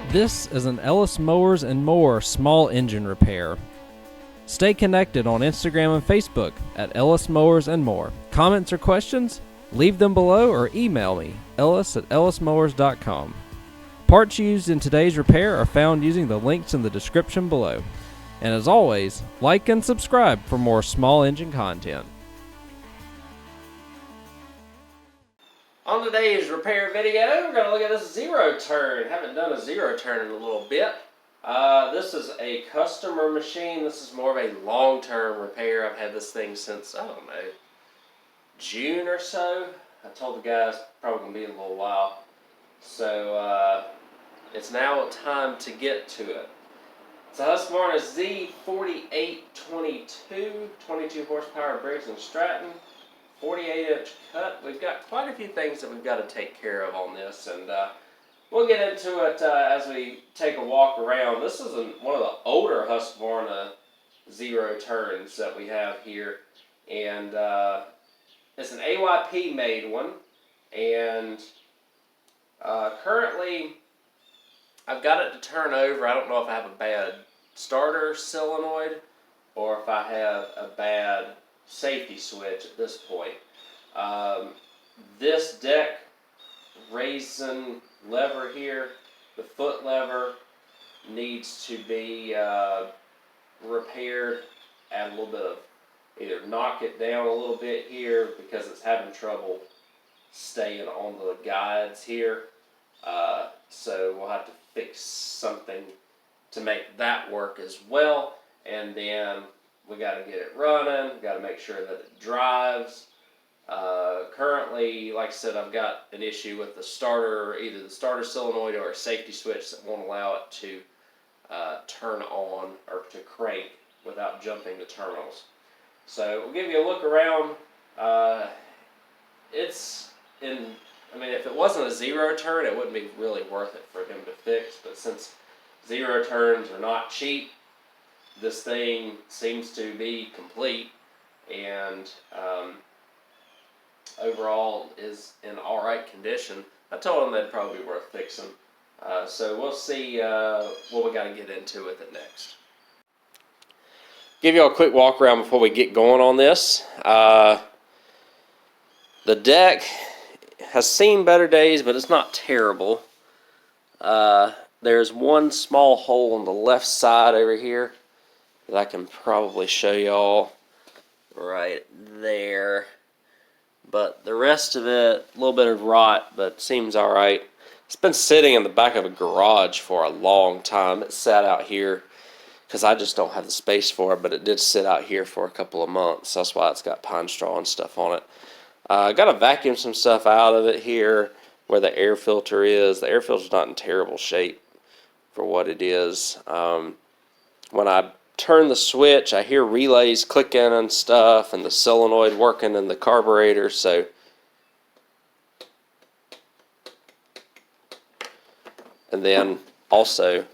This is an Ellis Mowers and More small engine repair. Stay connected on Instagram and Facebook at Ellis Mowers and More. Comments or questions? Leave them below or email me, ellis@ellismowers.com. Parts used in today's repair are found using the links in the description below. And as always, like and subscribe for more small engine content. On today's repair video, we're going to look at this zero turn. Haven't done a zero turn in a little bit. This is a customer machine. This is more of a long-term repair. I've had this thing since, I don't know, June or so. I told the guys probably going to be a little while. So it's now time to get to it. It's a Husqvarna Z4822, 22 horsepower Briggs & Stratton. 48-inch cut. We've got quite a few things that we've got to take care of on this, and we'll get into it as we take a walk around. This is one of the older Husqvarna zero turns that we have here, and it's an AYP made one, and currently I've got it to turn over. I don't know if I have a bad starter solenoid or if I have a bad safety switch at this point. This deck raising lever here, the foot lever, needs to be repaired. Add a little bit of, either knock it down a little bit here because it's having trouble staying on the guides here. So we'll have to fix something to make that work as well. And then we got to get it running, got to make sure that it drives. Currently, like I said, I've got an issue with the starter, either the starter solenoid or a safety switch that won't allow it to turn on or to crank without jumping the terminals. So we'll give you a look around. If it wasn't a zero turn, it wouldn't be really worth it for him to fix, but since zero turns are not cheap, this thing seems to be complete and overall is in alright condition. I told them they'd probably be worth fixing. So we'll see what we got to get into with it next. Give you all a quick walk around before we get going on this. The deck has seen better days, but it's not terrible. There's one small hole on the left side over here that I can probably show y'all right there. But the rest of it, a little bit of rot, but seems alright. It's been sitting in the back of a garage for a long time. It sat out here because I just don't have the space for it, but it did sit out here for a couple of months. That's why it's got pine straw and stuff on it. I got to vacuum some stuff out of it here where the air filter is. The air filter's not in terrible shape for what it is. When I turn the switch, I hear relays clicking and stuff, and the solenoid working in the carburetor. So and then also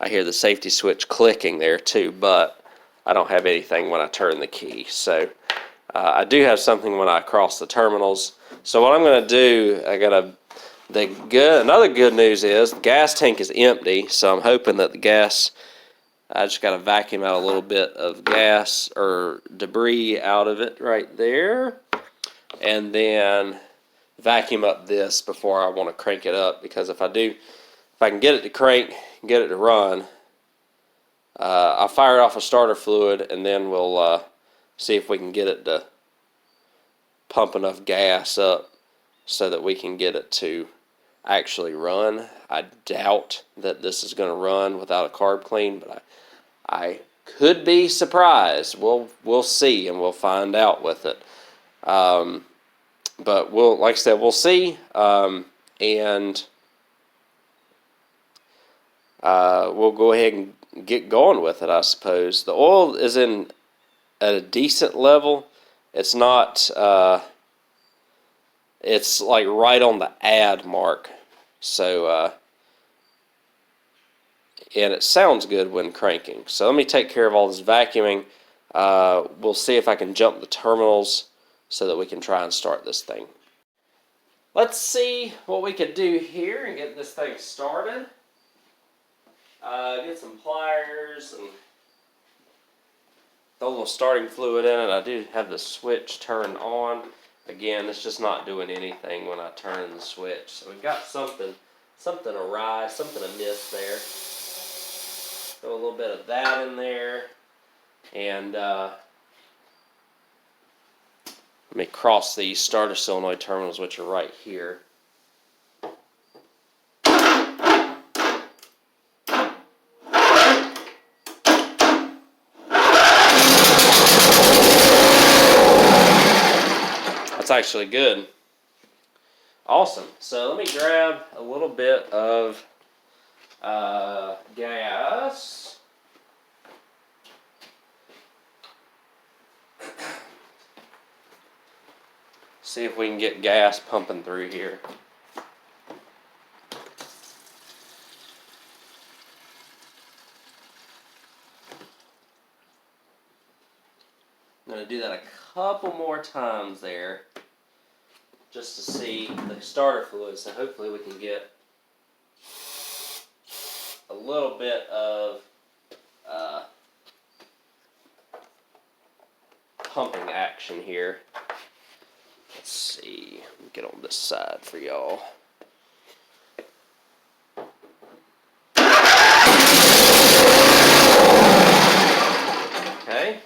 I hear the safety switch clicking there too, but I don't have anything when I turn the key. So I do have something when I cross the terminals. So what I'm going to do, another good news is the gas tank is empty, so I'm hoping that the gas, I just got to vacuum out a little bit of gas or debris out of it right there, and then vacuum up this before I want to crank it up, because if I can get it to crank, get it to run, I'll fire it off a starter fluid, and then we'll see if we can get it to pump enough gas up so that we can get it to actually run. I doubt that this is going to run without a carb clean, but I could be surprised. We'll see, and we'll find out with it. But like I said, we'll see, and we'll go ahead and get going with it, I suppose. The oil is at a decent level. It's not, it's like right on the add mark. So, and it sounds good when cranking. So let me take care of all this vacuuming. We'll see if I can jump the terminals so that we can try and start this thing. let's see what we could do here and get this thing started. Get some pliers and throw a little starting fluid in it. I do have the switch turned on. Again, it's just not doing anything when I turn the switch. So we've got something awry, something amiss there. Throw a little bit of that in there. And let me cross these starter solenoid terminals, which are right here. That's actually good. Awesome. So let me grab a little bit of gas. See if we can get gas pumping through here. I'm going to do that a couple more times there just to see the starter fluid, so hopefully we can get a little bit of pumping action here. Let's see, let me get on this side for y'all. Okay.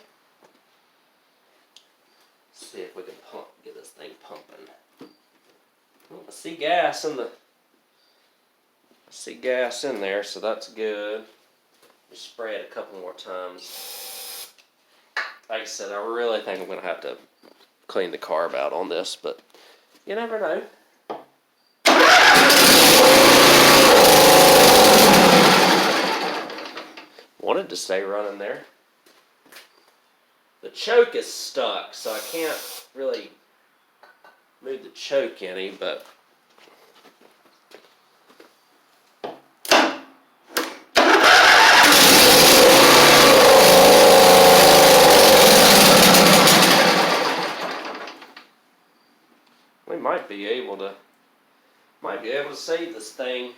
See if we can get this thing pumping. Well, I see gas in there, so that's good. Just spray it a couple more times. Like I said, I really think I'm going to have to clean the carb out on this, but you never know. Wanted to stay running there. The choke is stuck, so I can't really move the choke any, but we might be able to save this thing,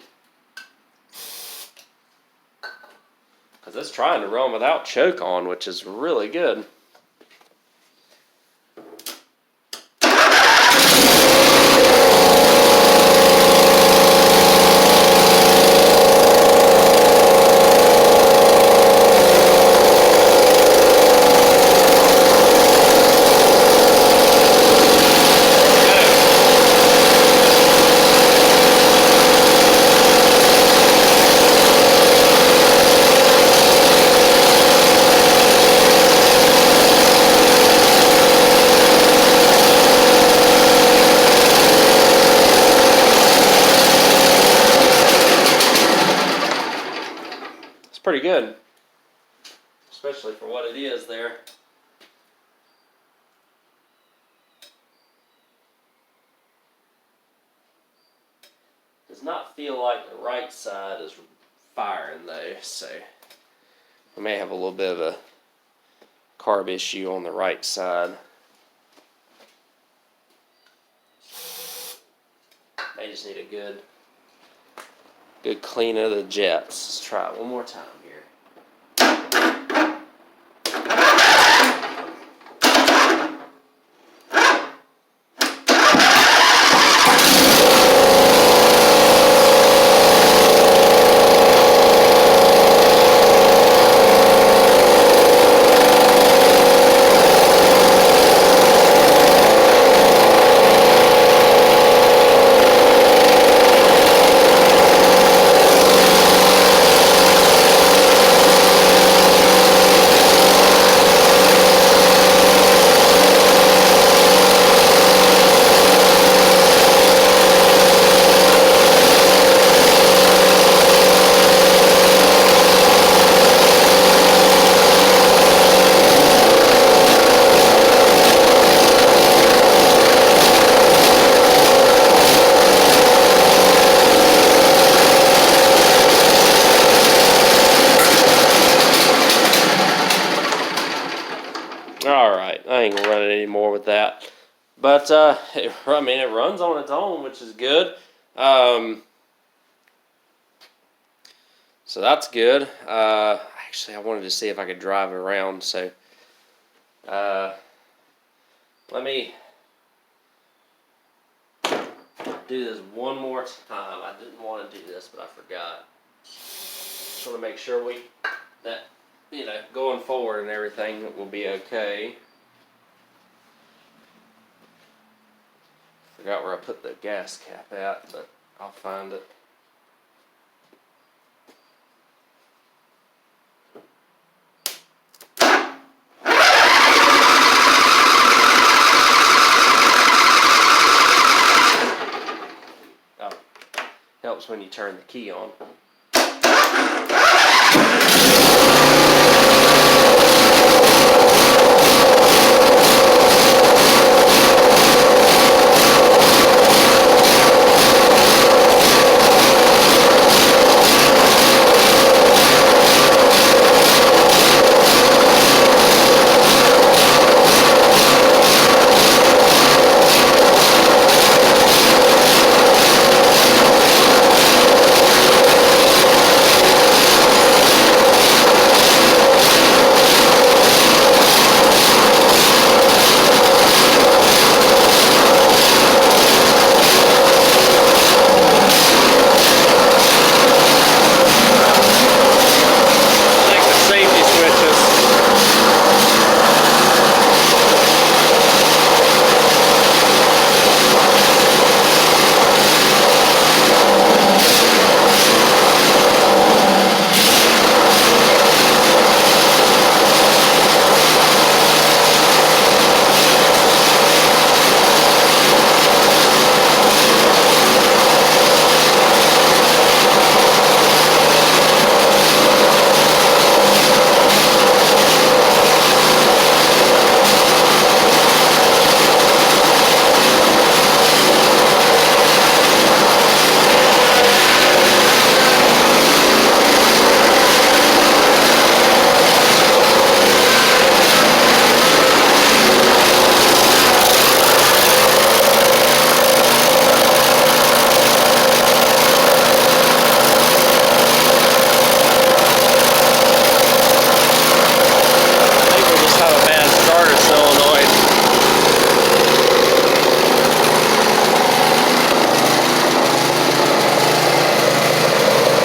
because it's trying to run without choke on, which is really good. Pretty good, especially for what it is there. Does not feel like the right side is firing though, so we may have a little bit of a carb issue on the right side. They just need a good clean of the jets. Let's try it one more time here. But it runs on its own, which is good. So that's good. Actually, I wanted to see if I could drive it around. So let me do this one more time. I didn't want to do this, but I forgot. Just want to make sure that going forward and everything will be okay. Forgot where I put the gas cap at, but I'll find it. Oh, helps when you turn the key on.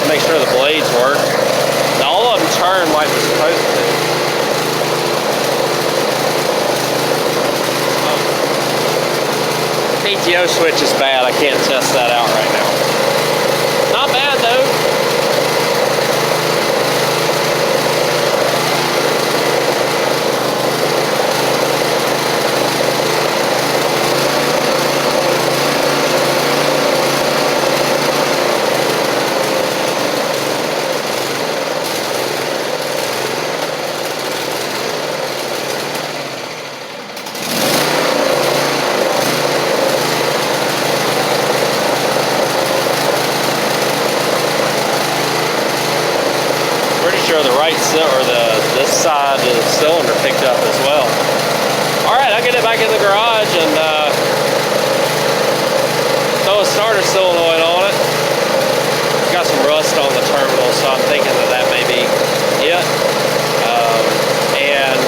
Make sure the blades work. Now, all of them turn like they're supposed to. PTO switch is bad. I can't test that out right now. Not bad though. Sure the right or this side of the cylinder picked up as well. All right, I'll get it back in the garage and throw a starter solenoid on it. It's got some rust on the terminal, so I'm thinking that may be it. And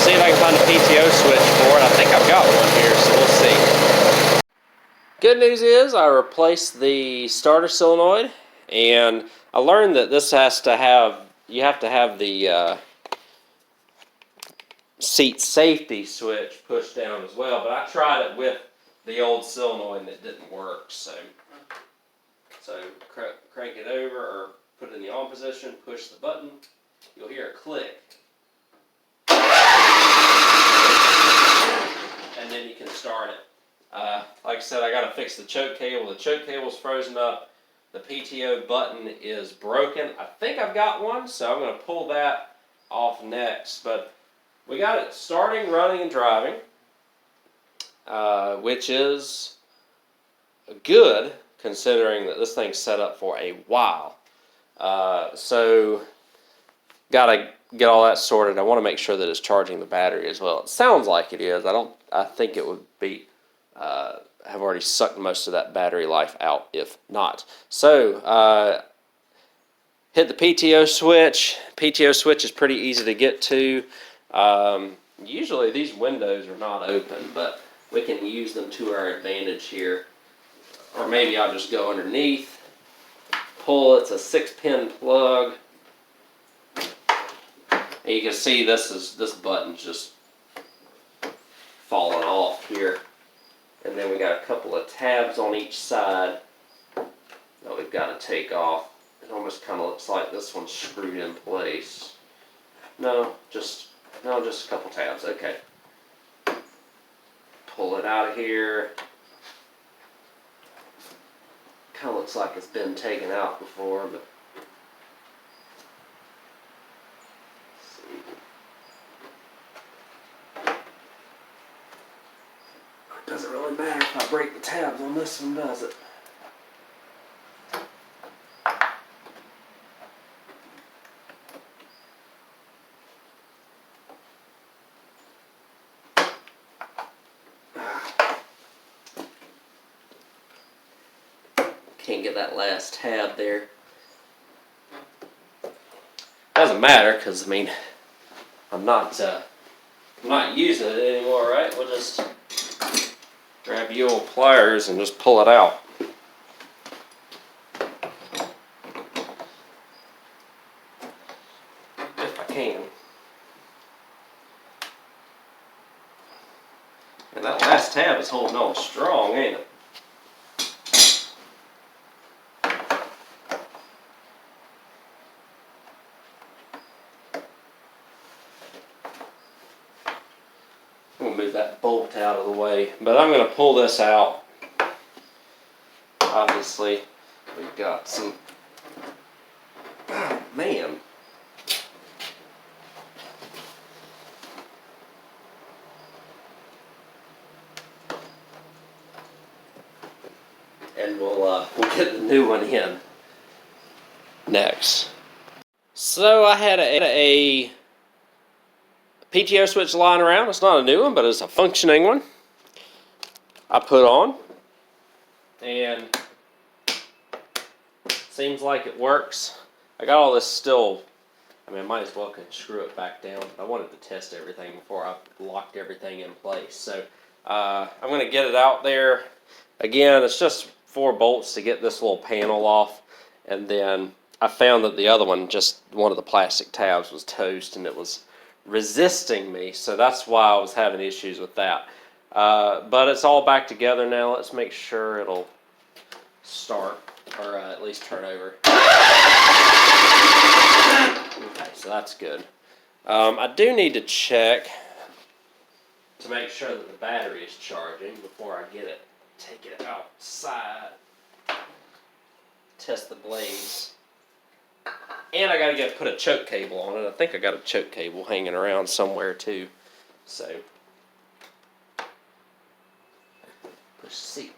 see if I can find a PTO switch for it. I think I've got one here, so we'll see. Good news is I replaced the starter solenoid, and I learned that this you have to have the seat safety switch pushed down as well, but I tried it with the old solenoid and it didn't work, so crank it over or put it in the on position, push the button, you'll hear a click, and then you can start it. Like I said, I got to fix the choke cable. The choke cable's frozen up. The PTO button is broken. I think I've got one, so I'm going to pull that off next. But we got it starting, running, and driving, which is good considering that this thing's set up for a while. So got to get all that sorted, I want to make sure that it's charging the battery as well. It sounds like it is. I think it would be have already sucked most of that battery life out if not. So hit the PTO switch. PTO switch is pretty easy to get to. Usually these windows are not open, but we can use them to our advantage here. Or maybe I'll just go underneath, pull. It's a 6-pin plug. And you can see this button's just falling off here. And then we got a couple of tabs on each side that we've got to take off. It almost kind of looks like this one's screwed in place. No, just a couple tabs. Okay. Pull it out of here. Kind of looks like it's been taken out before, but it doesn't really matter if I break the tabs on this one, does it? Can't get that last tab there. Doesn't matter, because I mean, I'm not using it anymore, right? We'll just grab you old pliers and just pull it out. If I can. And that last tab is holding on strong, ain't it? Move that bolt out of the way, but I'm going to pull this out. Obviously, we've got some. Oh, man. And we'll get the new one in next. So I had a PTO switch lying around. It's not a new one, but it's a functioning one. I put on, and seems like it works. I got all this still. I mean, I might as well could screw it back down. I wanted to test everything before I locked everything in place. So I'm going to get it out there. Again, it's just 4 bolts to get this little panel off, and then I found that the other one, just one of the plastic tabs was toast, and it was resisting me, so that's why I was having issues with that. But it's all back together now. Let's make sure it'll start, or at least turn over. Okay, so that's good. I do need to check to make sure that the battery is charging before I take it outside, test the blaze. And I gotta put a choke cable on it. I think I got a choke cable hanging around somewhere too. So proceed.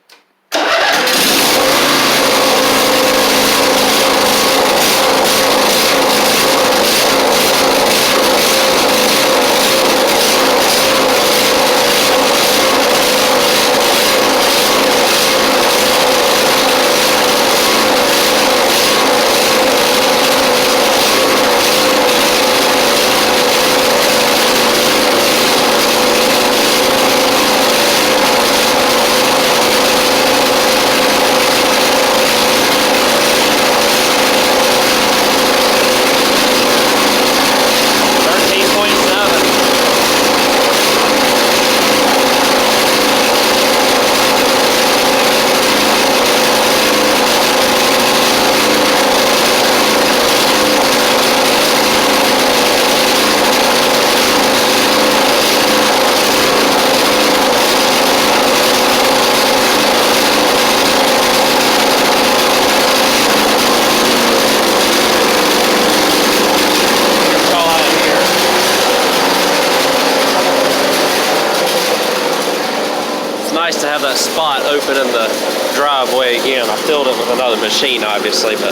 Nice to have that spot open in the driveway again. I filled it with another machine, obviously, but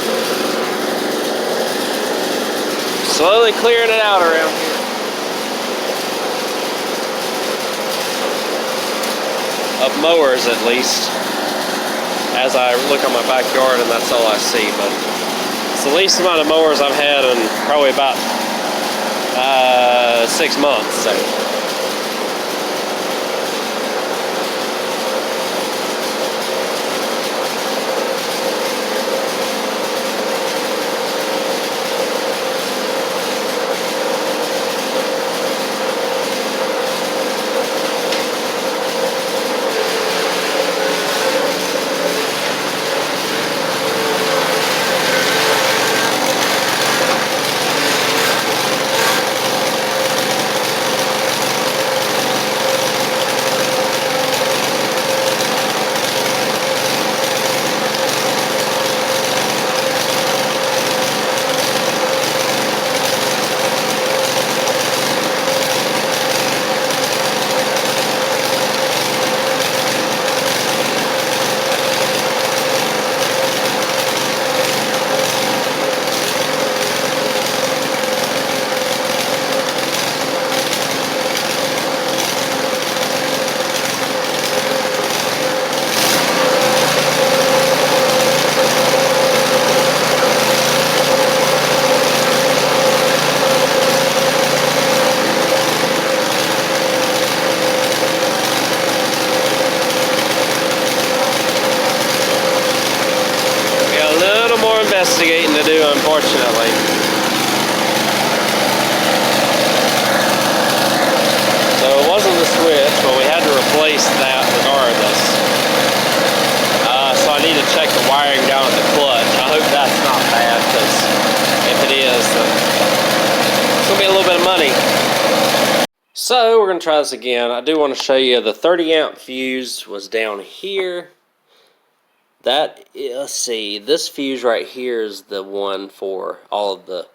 Slowly clearing it out around here. Of mowers, at least. As I look on my backyard, and that's all I see. But it's the least amount of mowers I've had in probably about 6 months. So. Investigating to do, unfortunately. So it wasn't the switch, but we had to replace that regardless. So I need to check the wiring down at the clutch. I hope that's not bad, because if it is, then it's going to be a little bit of money. So we're going to try this again. I do want to show you the 30 amp fuse was down here. That, let's see, this fuse right here is the one for all of the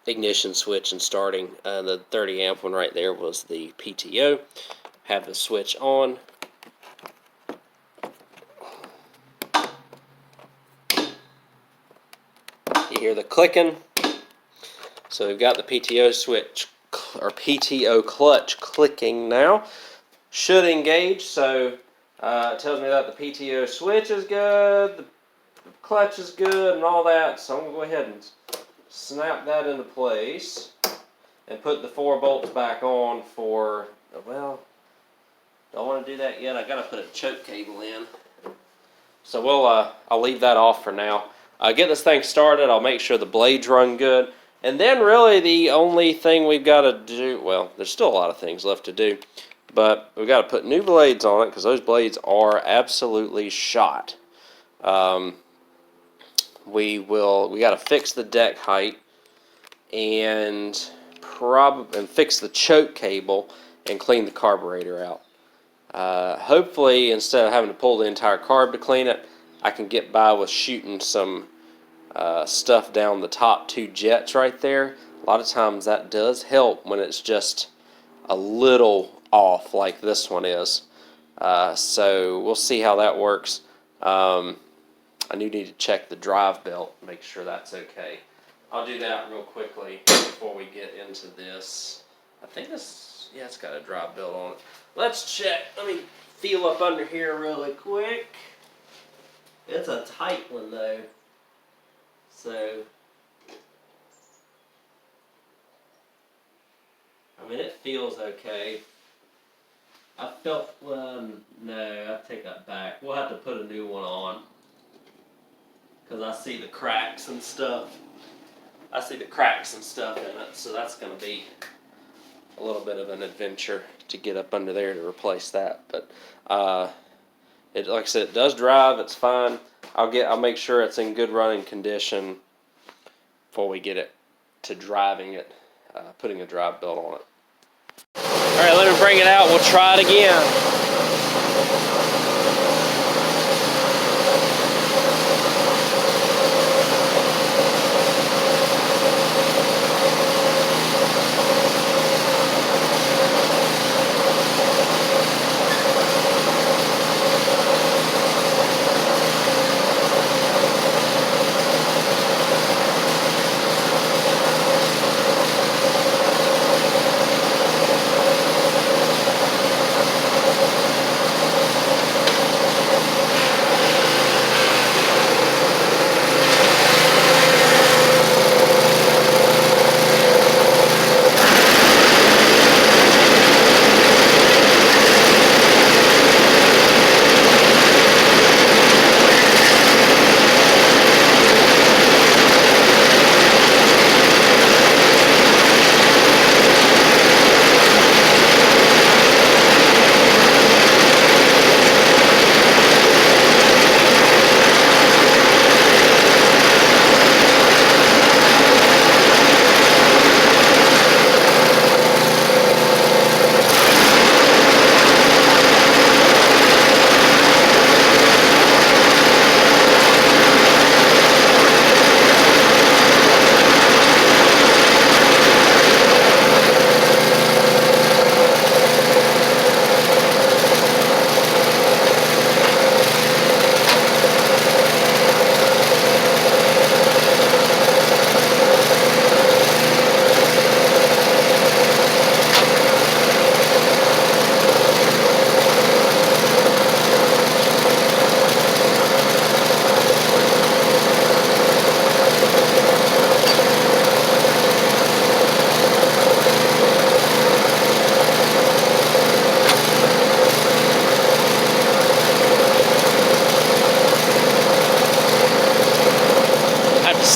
ignition switch and starting. The 30 amp one right there was the PTO. Have the switch on. You hear the clicking. So we've got the PTO switch, or PTO clutch clicking now. Should engage, so it tells me that the PTO switch is good, the clutch is good, and all that. So I'm going to go ahead and snap that into place and put the 4 bolts back on for, well, don't want to do that yet. I got to put a choke cable in. So I'll leave that off for now. Get this thing started. I'll make sure the blades run good. And then really the only thing we've got to do, well, there's still a lot of things left to do. But we've got to put new blades on it because those blades are absolutely shot. We got to fix the deck height and fix the choke cable and clean the carburetor out. Hopefully, instead of having to pull the entire carb to clean it, I can get by with shooting some stuff down the top 2 jets right there. A lot of times that does help when it's just a little off like this one is. So we'll see how that works. I do need to check the drive belt, make sure that's okay. I'll do that real quickly before we get into this. I think this, yeah, it's got a drive belt on it. Let's check. Let me feel up under here really quick. It's a tight one though. So, I mean, it feels okay. I felt, no, I take that back. We'll have to put a new one on. Because I see the cracks and stuff. I see the cracks and stuff in it. So that's going to be a little bit of an adventure to get up under there to replace that. But, like I said, it does drive. It's fine. I'll make sure it's in good running condition before we get it to driving it, putting a drive belt on it. Alright, let me bring it out. We'll try it again.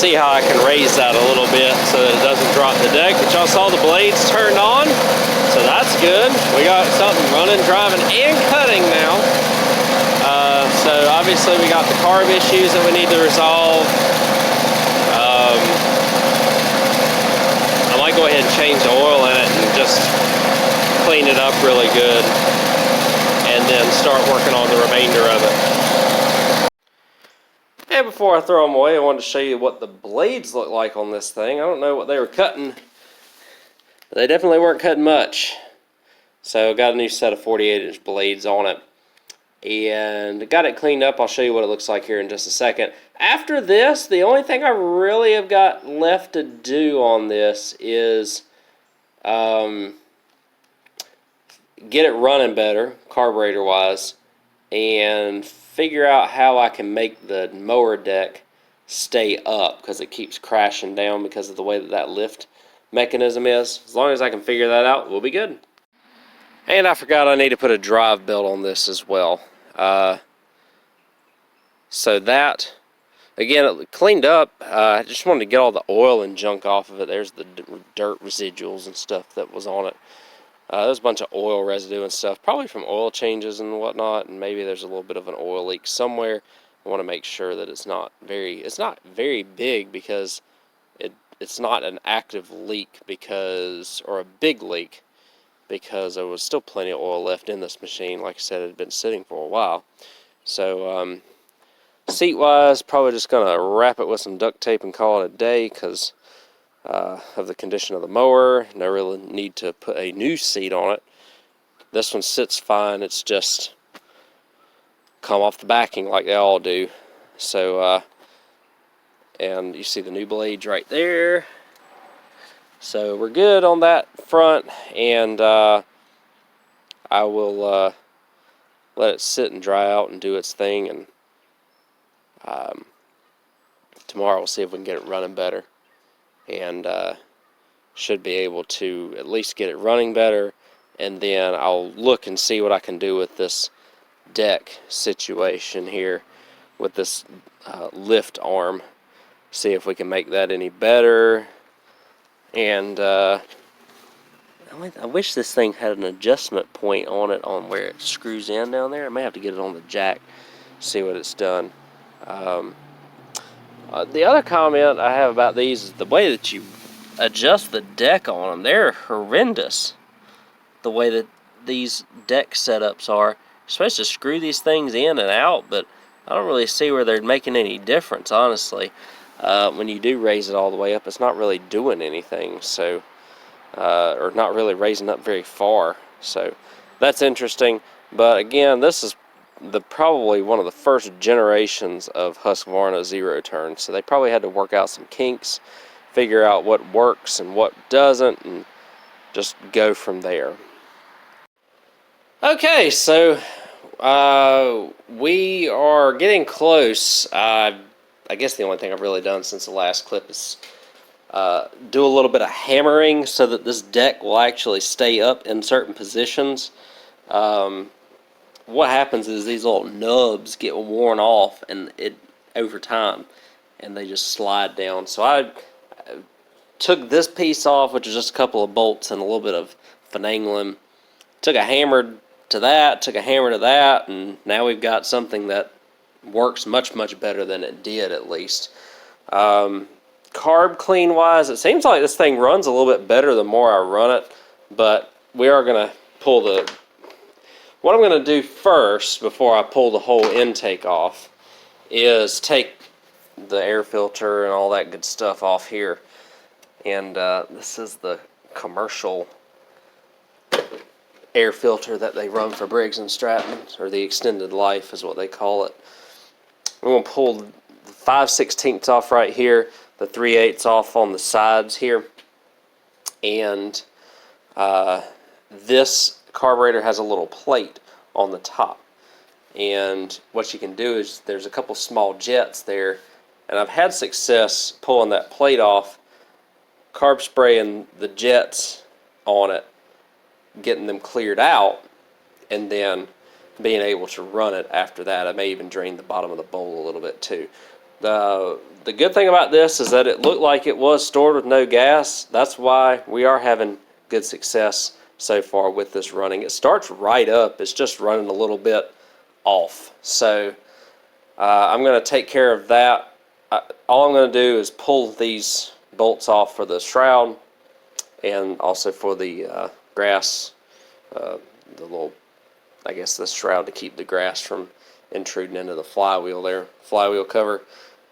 see how I can raise that a little bit so that it doesn't drop the deck. But y'all saw the blades turned on, so that's good. We got something running, driving, and cutting now. So obviously we got the carb issues that we need to resolve. I might go ahead and change the oil in it and just clean it up really good, and then start working on the remainder of it. And before I throw them away, I wanted to show you what the blades look like on this thing. I don't know what they were cutting. They definitely weren't cutting much. So got a new set of 48-inch blades on it. And got it cleaned up. I'll show you what it looks like here in just a second. After this, the only thing I really have got left to do on this is get it running better, carburetor-wise, and figure out how I can make the mower deck stay up, because it keeps crashing down because of the way that lift mechanism is. As long as I can figure that out, we'll be good. And I forgot I need to put a drive belt on this as well. So that, again, it cleaned up. I just wanted to get all the oil and junk off of it. There's the dirt residuals and stuff that was on it. There's a bunch of oil residue and stuff, probably from oil changes and whatnot, and maybe there's a little bit of an oil leak somewhere. I want to make sure that it's not very big, because it's not an active leak, or a big leak, because there was still plenty of oil left in this machine. Like I said, it had been sitting for a while. So seat-wise, probably just going to wrap it with some duct tape and call it a day, because of the condition of the mower. No real need to put a new seat on it. This one sits fine. It's just come off the backing like they all do. So and you see the new blades right there. So we're good on that front, and I will let it sit and dry out and do its thing, and tomorrow we'll see if we can get it running better. And should be able to at least get it running better, and then I'll look and see what I can do with this deck situation here with this lift arm, see if we can make that any better. And I wish this thing had an adjustment point on it, on where it screws in down there. I may have to get it on the jack, see what it's done. The other comment I have about these is the way that you adjust the deck on them. They're horrendous, the way that these deck setups are. You're supposed to screw these things in and out, but I don't really see where they're making any difference, honestly. When you do raise it all the way up, it's not really doing anything, so or not really raising up very far. So that's interesting. But again, this is probably one of the first generations of Husqvarna zero turn, so they probably had to work out some kinks, figure out what works and what doesn't, and just go from there. Okay, so we are getting close. I guess the only thing I've really done since the last clip is do a little bit of hammering so that this deck will actually stay up in certain positions. What happens is these little nubs get worn off, and over time, and they just slide down. So I took this piece off, which is just a couple of bolts and a little bit of finagling. Took a hammer to that, took a hammer to that, and now we've got something that works much, much better than it did, at least. Carb clean wise, it seems like this thing runs a little bit better the more I run it, but we are going to pull what I'm going to do first, before I pull the whole intake off, is take the air filter and all that good stuff off here. And this is the commercial air filter that they run for Briggs & Stratton, or the extended life is what they call it. I'm going to pull the 5/16 off right here, the 3/8 off on the sides here, and this carburetor has a little plate on the top, and what you can do is there's a couple small jets there, and I've had success pulling that plate off, carb spraying the jets on it, getting them cleared out, and then being able to run it after that. I may even drain the bottom of the bowl a little bit too. The good thing about this is that it looked like it was stored with no gas. That's why we are having good success so far with this running. It starts right up. It's just running a little bit off. So I'm going to take care of that. All I'm going to do is pull these bolts off for the shroud and also for the grass, the little, I guess, the shroud to keep the grass from intruding into the flywheel there, flywheel cover,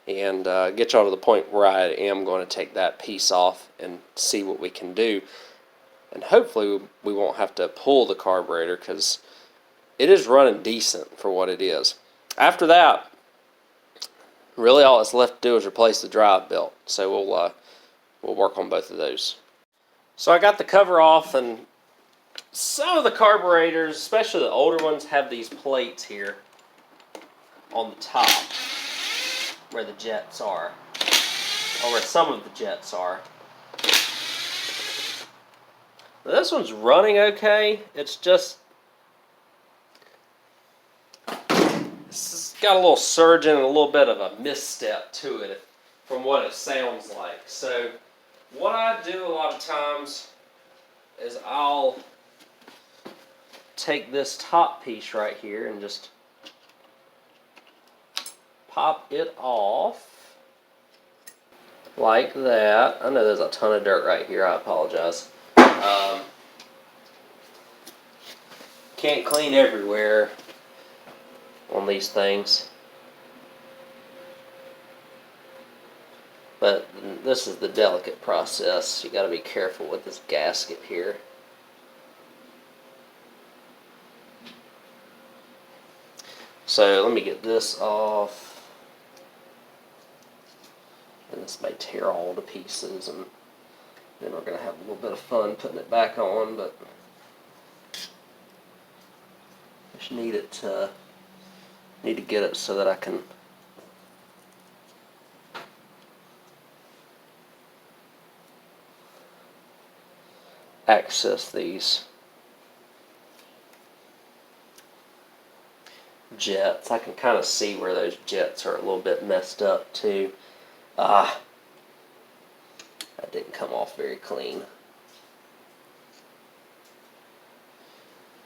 and get y'all to the point where I am going to take that piece off and see what we can do. And hopefully we won't have to pull the carburetor because it is running decent for what it is. After that, really all that's left to do is replace the drive belt. So we'll work on both of those. So I got the cover off, and some of the carburetors, especially the older ones, have these plates here on the top where the jets are, or where some of the jets are. Now, this one's running okay. It's just, it's got a little surging and a little bit of a misstep to it from what it sounds like. So what I do a lot of times is I'll take this top piece right here and just pop it off like that. I know there's a ton of dirt right here. I apologize. Can't clean everywhere on these things, but this is the delicate process. You got to be careful with this gasket here. So let me get this off, and this may tear all to pieces, and then we're going to have a little bit of fun putting it back on, but I just need to get it so that I can access these jets. I can kind of see where those jets are a little bit messed up too. That didn't come off very clean.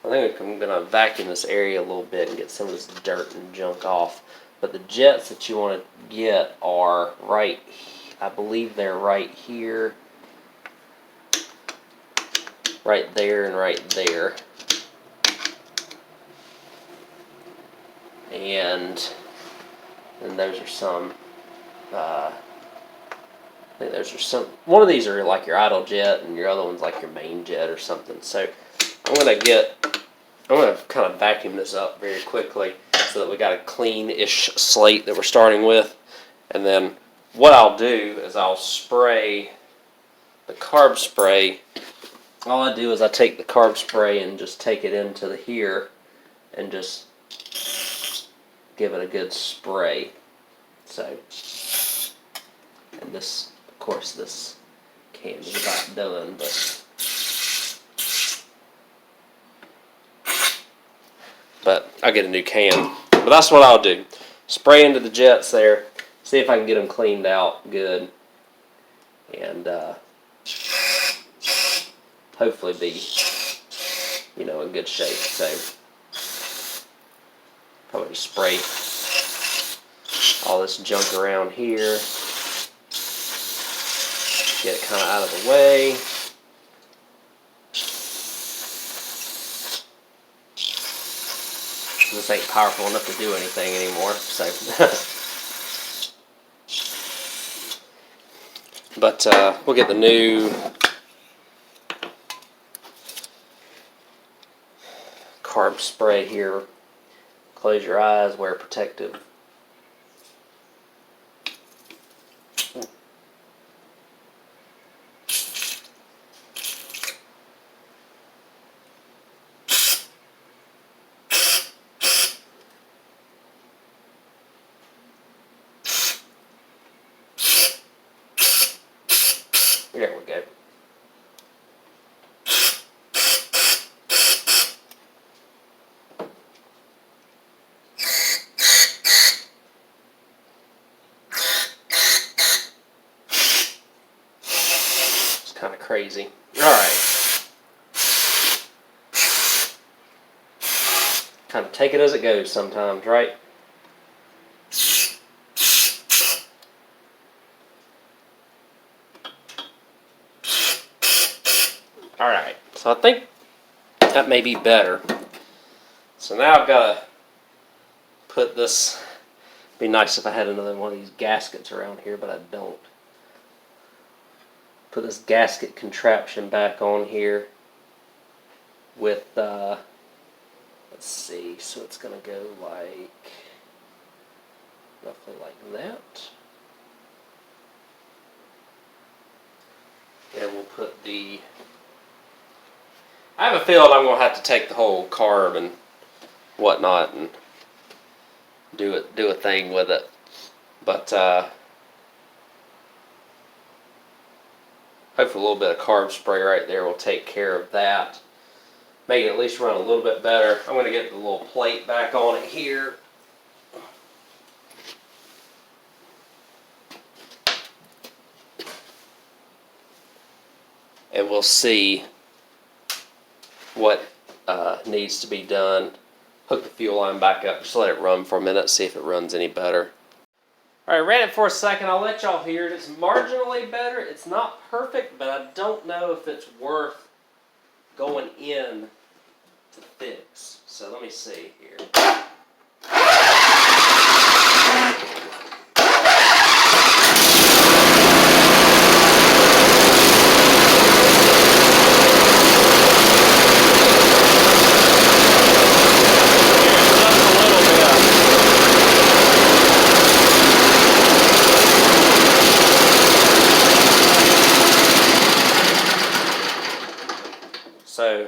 I think I'm going to vacuum this area a little bit and get some of this dirt and junk off. But the jets that you want to get are right, I believe they're right here, right there, and right there. And those are some, I think those are some, one of these are like your idle jet and your other one's like your main jet or something. So I'm going to kind of vacuum this up very quickly so that we got a clean-ish slate that we're starting with. And then what I'll do is I'll spray the carb spray. All I do is I take the carb spray and just take it into the here and just give it a good spray. So, and this, of course, this can is about done, but I'll get a new can. But that's what I'll do. Spray into the jets there, see if I can get them cleaned out good, and hopefully be, in good shape. So probably just spray all this junk around here, get it kind of out of the way. This ain't powerful enough to do anything anymore, so. But we'll get the new carb spray here. Close your eyes, wear protective. There we go. crazy. Alright. Kind of take it as it goes sometimes, right? Alright, so I think that may be better. So now I've got to put this. It'd be nice if I had another one of these gaskets around here, but I don't. Put this gasket contraption back on here with, let's see, so it's going to go like, roughly like that. And we'll put the, I have a feeling I'm going to have to take the whole carb and whatnot and do a thing with it. But hopefully a little bit of carb spray right there will take care of that. Make it at least run a little bit better. I'm going to get the little plate back on it here. And we'll see what needs to be done. Hook the fuel line back up. Just let it run for a minute. See if it runs any better. Alright, ran it for a second. I'll let y'all hear it. It's marginally better. It's not perfect, but I don't know if it's worth going in to fix. So let me see here. So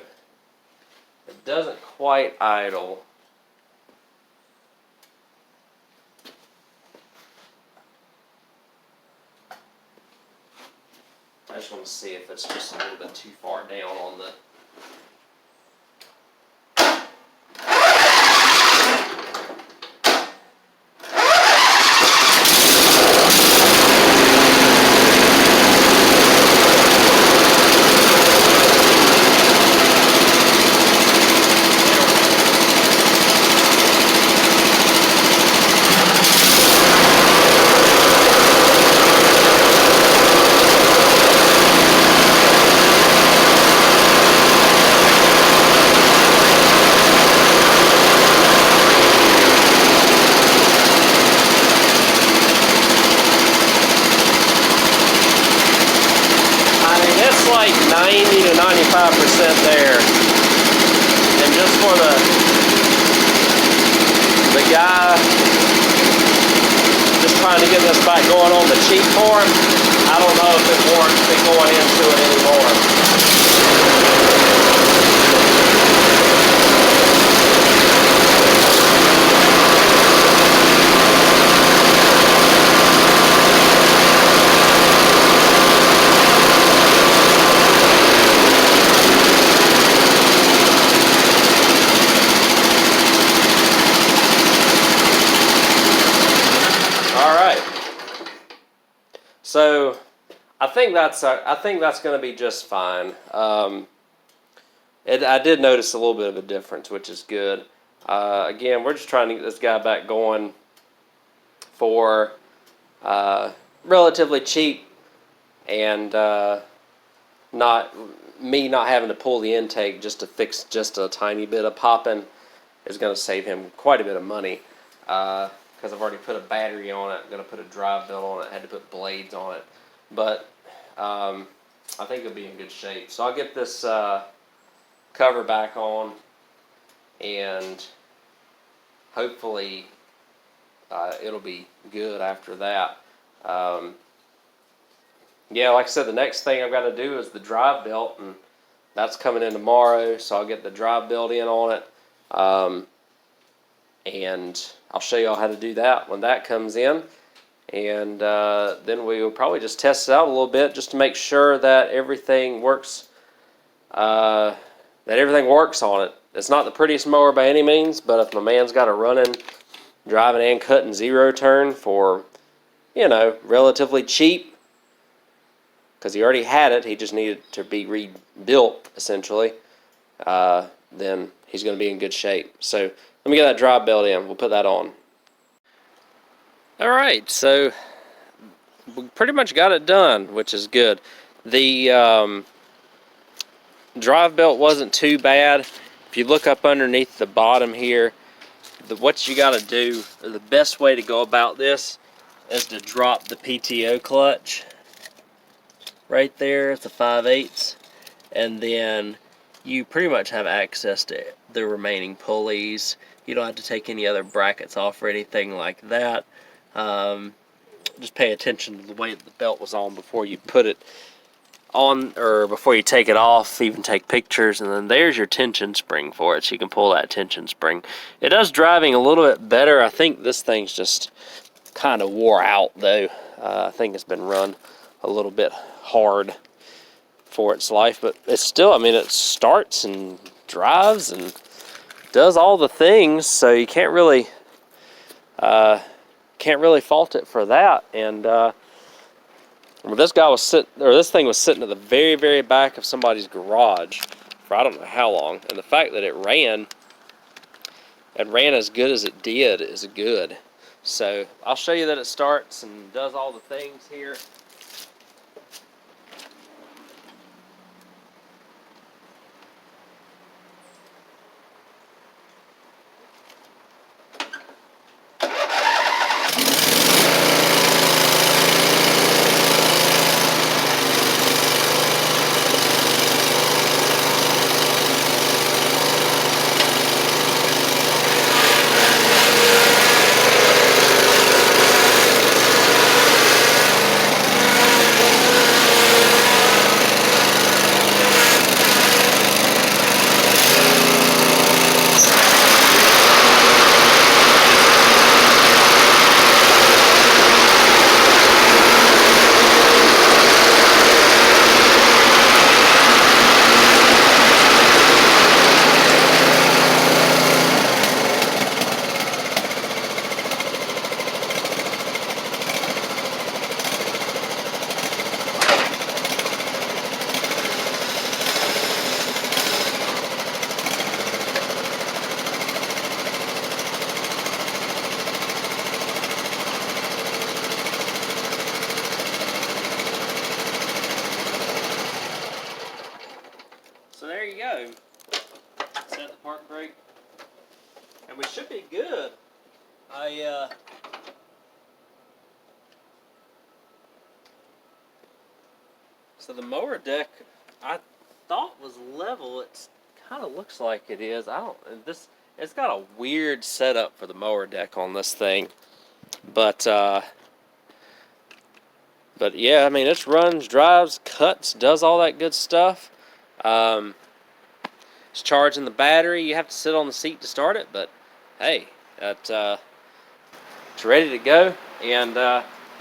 it doesn't quite idle. I just want to see if it's just a little bit too far down on the. Like 90 to 95% there, and just for the guy just trying to get this back going on the cheap for him, I don't know if it warrants me going into it anymore. So I think that's going to be just fine. I did notice a little bit of a difference, which is good. Again, we're just trying to get this guy back going for relatively cheap, and not having to pull the intake just to fix just a tiny bit of popping is going to save him quite a bit of money. Because I've already put a battery on it, I'm going to put a drive belt on it, had to put blades on it. But I think it'll be in good shape. So I'll get this cover back on, and hopefully it'll be good after that. Yeah, like I said, the next thing I've got to do is the drive belt, and that's coming in tomorrow, so I'll get the drive belt in on it. And I'll show you all how to do that when that comes in, and then we will probably just test it out a little bit just to make sure that everything works. On it. It's not the prettiest mower by any means, but if my man's got a running, driving and cutting zero turn for, relatively cheap, because he already had it, he just needed to be rebuilt, essentially, then he's going to be in good shape. So let me get that drive belt in. We'll put that on. All right, so we pretty much got it done, which is good. The drive belt wasn't too bad. If you look up underneath the bottom here, what you got to do, or the best way to go about this, is to drop the PTO clutch right there at the 5/8, and then you pretty much have access to the remaining pulleys. You don't have to take any other brackets off or anything like that. Just pay attention to the way the belt was on before you put it on, or before you take it off. Even take pictures, and then there's your tension spring for it, so you can pull that tension spring. It does driving a little bit better. I think this thing's just kind of wore out though. I think it's been run a little bit hard for its life, but it's still, I mean, it starts and drives and does all the things, so you can't really fault it for that. And well, this thing was sitting at the very, very back of somebody's garage for I don't know how long, and the fact that it ran as good as it did is good. So I'll show you that it starts and does all the things here. So there you go. Set the park brake, and we should be good. So the mower deck, I thought was level. It kind of looks like it is. It's got a weird setup for the mower deck on this thing, but yeah, I mean, it runs, drives, cuts, does all that good stuff. It's charging the battery. You have to sit on the seat to start it, but hey, it's ready to go. And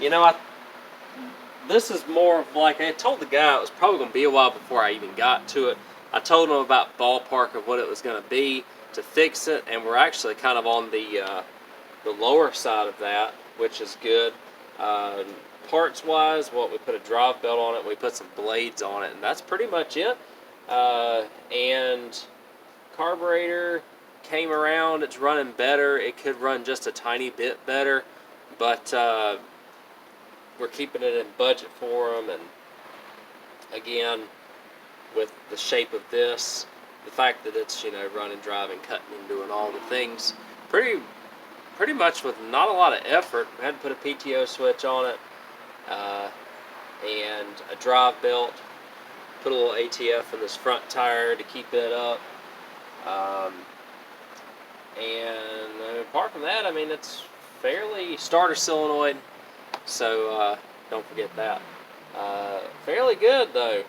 you know, this is more of like, I told the guy it was probably going to be a while before I even got to it. I told him about ballpark of what it was going to be to fix it, and we're actually kind of on the lower side of that, which is good. Parts wise, we put a drive belt on it, we put some blades on it, and that's pretty much it. And carburetor came around. It's running better. It could run just a tiny bit better, but we're keeping it in budget for them. And again, with the shape of this, the fact that it's, you know, running, driving, cutting, and doing all the things pretty much with not a lot of effort. We had to put a PTO switch on it, and a drive belt. Put a little ATF in this front tire to keep it up. And apart from that, I mean, it's fairly starter solenoid, so don't forget that. Fairly good though.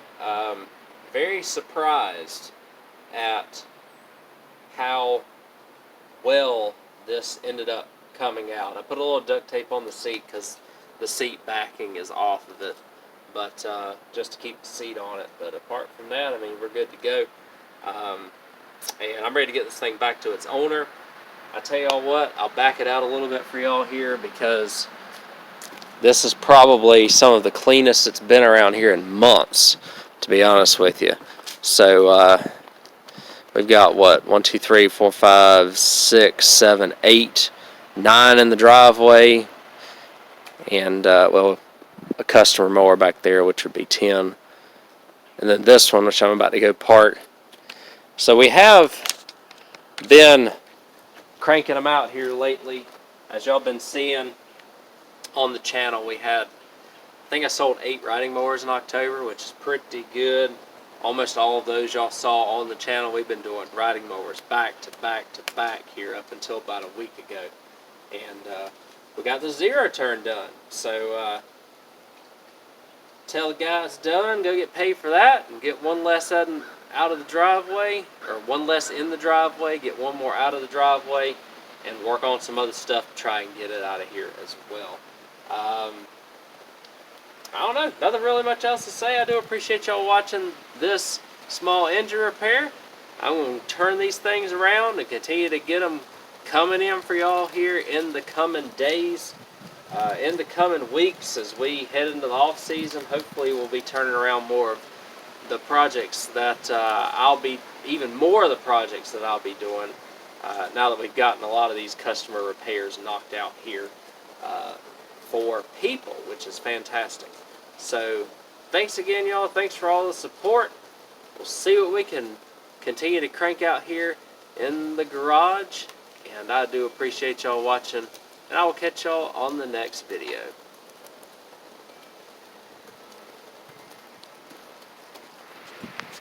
Very surprised at how well this ended up coming out. I put a little duct tape on the seat because the seat backing is off of it, but just to keep the seat on it. But apart from that, I mean, we're good to go. And I'm ready to get this thing back to its owner. I tell y'all what, I'll back it out a little bit for y'all here because This is probably some of the cleanest it's been around here in months, to be honest with you. So we've got what, 1, 2, 3, 4, 5, 6, 7, 8, 9 in the driveway, and well, a customer mower back there, which would be 10, and then this one, which I'm about to go part. So we have been cranking them out here lately, as y'all been seeing on the channel. We had, I think I sold 8 riding mowers in October, which is pretty good. Almost all of those y'all saw on the channel. We've been doing riding mowers back to back to back here up until about a week ago. And we got the 0 turn done. So tell the guy it's done, go get paid for that, and get one less out of the driveway, or one less in the driveway, get one more out of the driveway, and work on some other stuff to try and get it out of here as well. I don't know, nothing really much else to say. I do appreciate y'all watching this small engine repair. I'm going to turn these things around and continue to get them coming in for y'all here in the coming days, in the coming weeks as we head into the off season. Hopefully we'll be turning around more of the projects that even more of the projects that I'll be doing now that we've gotten a lot of these customer repairs knocked out here for people, which is fantastic. So thanks again, y'all. Thanks for all the support. We'll see what we can continue to crank out here in the garage, and I do appreciate y'all watching, and I will catch y'all on the next video.